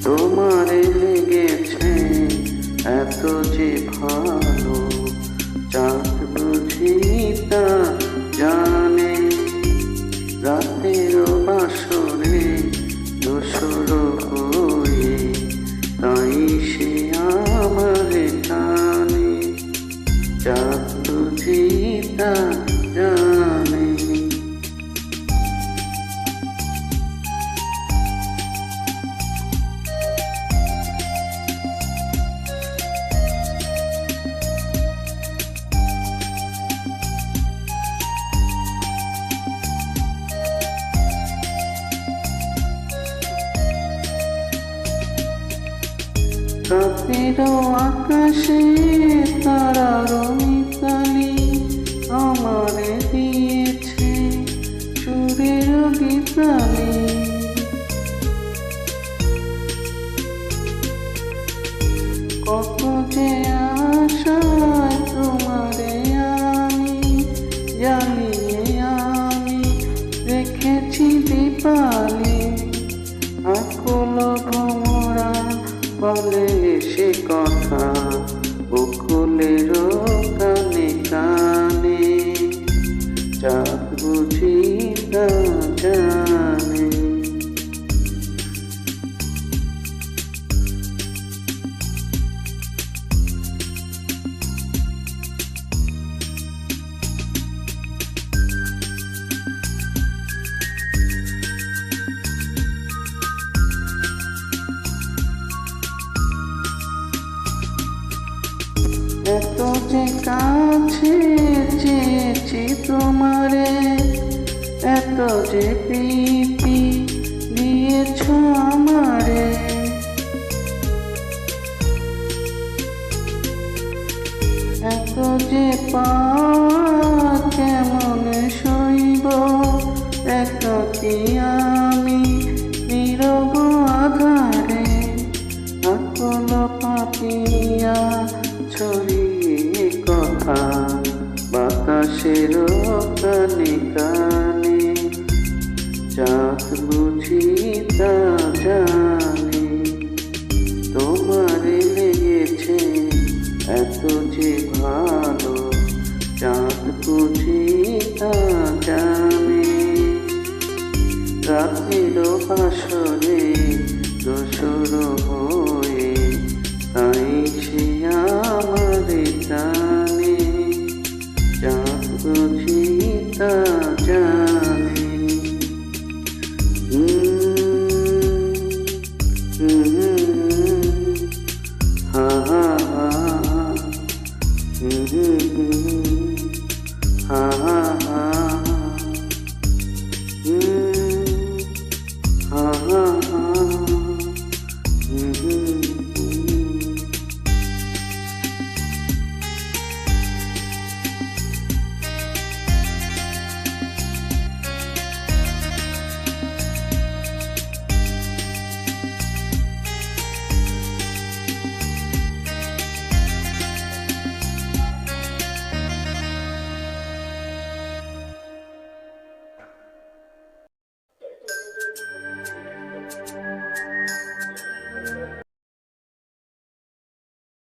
তোমারে লেগেছে এত যে ভালো, চাঁদ বুঝি তা জানে। রাতের বাসরে দোসর হয়ে তাই সে আমারে টানে, চাঁদ বুঝি তা জানে। রাতের আকাশে তারার মিতালি আমারে দিয়েছে সুরের গীতালি। কত যে আশায় তোমারে আমি জ্বালিয়ে আমি রেখেছি দীপালি। আকুল ভ্রমরা বলে সে কথা বকুলের কানে কানে, চাঁদ বুঝি তা জানে। এত যে কাছে চেয়েছি তোমারে, এত যে প্রীতি দিয়েছ আমারে। এত যে পাওয়া কেমন সইব একাকী আমি নীরব আধারে। আকুল পাপিয়া ছড়িয়ে কথা বাতাসের কানে কানে, চাঁদ বুঝি তা জানে। তোমারে লেগেছে এত যে ভালো, চাঁদ বুঝি তা জানে। রাতের বাসরে দোসর হয়ে তাই সে আমারে টানে।